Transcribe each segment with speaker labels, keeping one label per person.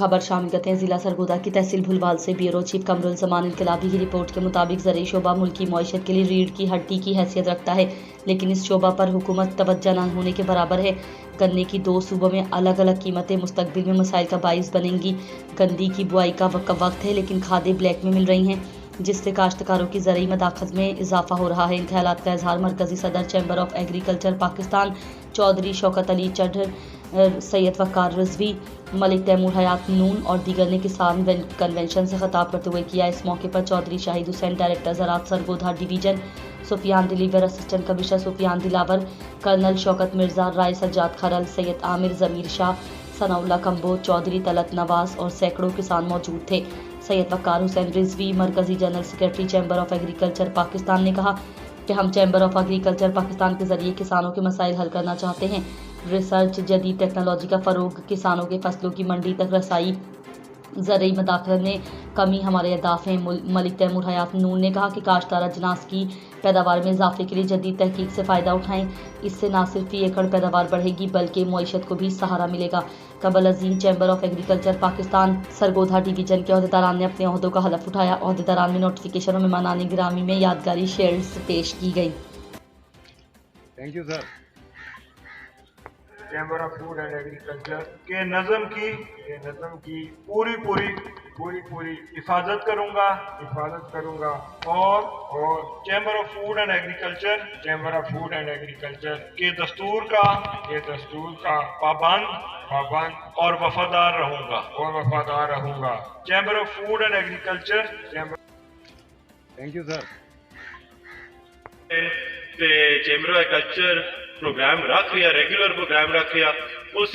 Speaker 1: खबर शामिल करते हैं जिला सरगोदा की तहसील भुलवाल से। ब्यूरो चीफ कमरुल जमान इनकलाबी की रिपोर्ट के मुताबिक ज़रूरी शोबा मुल्क की मईशत के लिए रीढ़ की हड्डी की हैसियत रखता है, लेकिन इस शोबा पर हुकूमत तवज्जो न होने के बराबर है। गन्ने की 2 सूबों में अलग अलग कीमतें मुस्तकबिल में मसाइल का बाइस बनेंगी। गन्ने की बुआई का वक्त है, लेकिन खादें ब्लैक में मिल रही हैं, जिससे काश्तकारों की ज़रूरी मदाखत में इजाफा हो रहा है। इन ख्यालात का इजहार मरकजी सदर chamber of agriculture Pakistan Chaudhry Shaukat Ali Chadhar, Syed वकार रिजवी, मलिक तैमूर हयात नून और दीगर ने किसान कन्वेंशन से खिताब करते हुए किया। इस मौके पर चौधरी शाहिद हुसैन डायरेक्टर ज़राअत Sargodha division, Sufiyan Dilawar assistant commissioner Sufiyan Dilawar, colonel Shaukat Mirza, Rai Sajjad Kharal, Syed Aamir Zameer Shah, Sanaullah Kamboj, Chaudhry Talat Nawaz और सैकड़ों किसान मौजूद थे। सैयद वकार हुसैन रिजवी, मरकजी general secretary chamber of agriculture Pakistan ने कहा कि हम चैम्बर ऑफ एग्रीकल्चर पाकिस्तान के ज़रिए किसानों के मसाइल हल करना चाहते हैं। रिसर्च, जदीद टेक्नोलॉजी का फ़रोग, किसानों के फसलों की मंडी तक रसाई, ज़रूरी मदाखलत में कमी हमारे अहदाफ हैं। मलिक तैमूर हयात नून ने कहा कि काश्तकार अजनास की पैदावार में इजाफे के लिए जदीद तहकीक से फ़ायदा उठाएं। इससे न सिर्फ फी एकड़ पैदावार बढ़ेगी बल्कि मईशत को भी सहारा मिलेगा। कबल अजीम chamber of agriculture Pakistan Sargodha division के अहदेदारान ने अपने अहदों का हलफ उठाया। अहदेदारान में नोटिफिकेशन और मेहमानान गिरामी में यादगारी शेयर्स पेश की गई।
Speaker 2: Thank you sir. Chamber of food and agriculture के नज़म की पूरी हिफाजत करूंगा और chamber of food and agriculture के दस्तूर का पाबंद और वफादार रहूंगा। Chamber of food and agriculture. Thank you sir.
Speaker 3: Chamber of culture program रख रहा, रेगुलर प्रोग्राम रख रहा, उस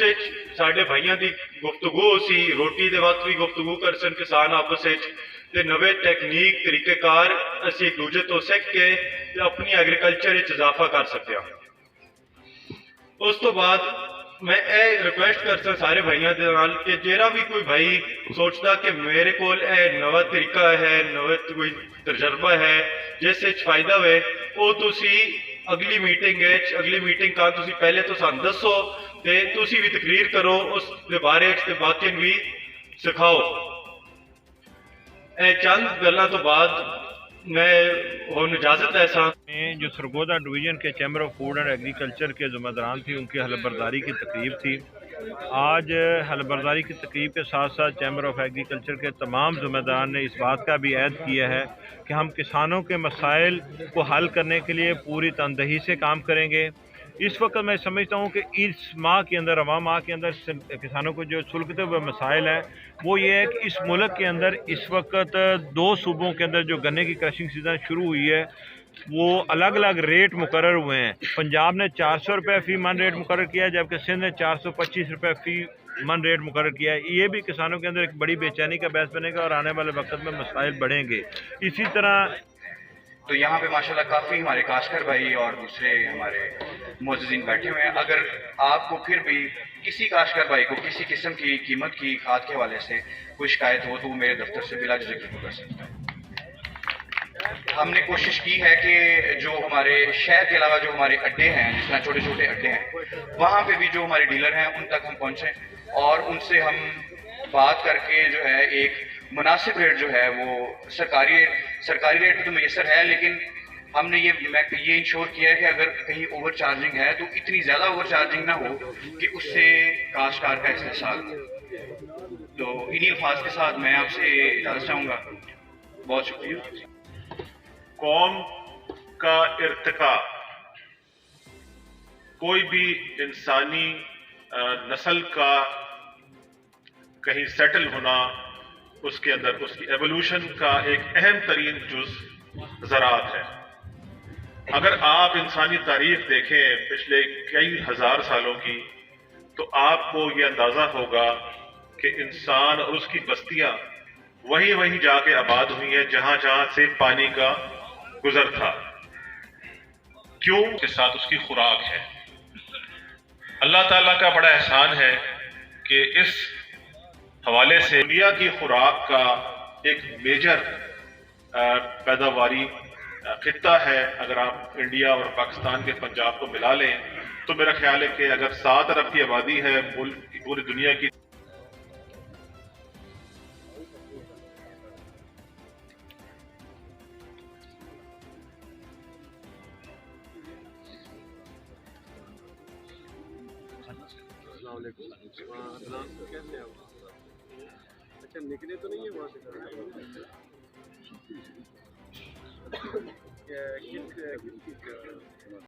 Speaker 3: साडे भाइयों की गुफ्तगू सी, रोटी के वक्त भी गुफ्तगू कर सन किसान आपस में, नवे टैक्नीक तरीकेकार असी एक दूजे तो सीख के अपनी एग्रीकल्चर इजाफा कर सकते हैं। उस तो बाद मैं ये रिक्वेस्ट कर सकता सारे भाइयों के नाल कि जेड़ा भी कोई भाई सोचता कि मेरे को नवा तरीका है, नवा कोई तजर्बा है जिस फायदा हो, वो तुसी अगली मीटिंग का तुसी पहले तो सानू दसो ते तुसी भी तकरीर करो उस बारे ते बाकी भी सिखाओ। चंद गल्लां तो बाद मैं हुण इजाजत है सा।
Speaker 2: जो सरगोदा डिवीजन के chamber of food and agriculture के ज़िम्मेदारान थी, उनकी हलफबरदारी की तकरीब थी। आज हलफबरदारी की तकरीब के साथ साथ चैम्बर ऑफ एग्रीकल्चर के तमाम ज़िम्मेदारान ने इस बात का भी ऐद किया है कि हम किसानों के मसाइल को हल करने के लिए पूरी तनदही से काम करेंगे। इस वक्त मैं समझता हूँ कि इस माह के अंदर, रवा माह के अंदर किसानों को जो सुलगते हुए मसाइल हैं वो ये है कि इस मुल्क के अंदर इस वक्त 2 सूबों के अंदर जो गन्ने की क्रशिंग सीज़न शुरू हुई है वो अलग अलग रेट मुकर्रर हुए हैं। पंजाब ने 400 रुपये फ़ी मन रेट मुकर्रर किया है, जबकि सिंध ने 425 रुपये फ़ी मन रेट मुकर्रर किया है। ये भी किसानों के अंदर एक बड़ी बेचैनी का बहस बनेगा और आने वाले वक्त में मसाइल बढ़ेंगे। इसी तरह
Speaker 4: तो यहाँ पे माशाल्लाह काफ़ी हमारे काश्तकार भाई और दूसरे हमारे मोअज़्ज़िज़ीन बैठे हुए हैं। अगर आपको फिर भी किसी काश्तकार भाई को किसी किस्म की कीमत की खाद के हवाले से कोई शिकायत हो तो वो मेरे दफ्तर से बिला झिझक कर सकता है। हमने कोशिश की है कि जो हमारे शहर के अलावा जो हमारे अड्डे हैं, जिस तरह छोटे छोटे अड्डे हैं, वहाँ पे भी जो हमारे डीलर हैं उन तक हम पहुँचें और उनसे हम बात करके जो है एक मुनासिब रेट जो है वो सरकारी रेट तो मैसर है, लेकिन हमने ये इंश्योर किया है कि अगर कहीं ओवर चार्जिंग है तो इतनी ज़्यादा ओवर चार्जिंग ना हो कि उससे काश्तकार का इस्तेहसाल हो। तो इन्हीं अल्फाज के साथ मैं आपसे इजाज़त चाहूँगा। बहुत शुक्रिया।
Speaker 3: कौम का इर्तिका, कोई भी इंसानी नस्ल का कहीं सेटल होना, उसके अंदर उसकी एवोल्यूशन का एक अहम तरीन जुज़ ज़राअत है। अगर आप इंसानी तारीख देखें पिछले कई हज़ार सालों की, तो आपको ये अंदाज़ा होगा कि इंसान और उसकी बस्तियां वहीं जाके आबाद हुई हैं जहां से पानी का गुजर था। क्यों? के साथ उसकी खुराक है। अल्लाह ताला का बड़ा एहसान है कि इस हवाले से दुनिया की खुराक का एक मेजर पैदावारी खित्ता है। अगर आप इंडिया और पाकिस्तान के पंजाब को मिला लें तो मेरा ख्याल है कि अगर 7 अरब की आबादी है मुल्क की, पूरी दुनिया की
Speaker 5: अस्सलाम वालेकुम। अदनान को कैसे हैं आप? अच्छा, निकले तो नहीं है वहाँ से? किस चीज़ का?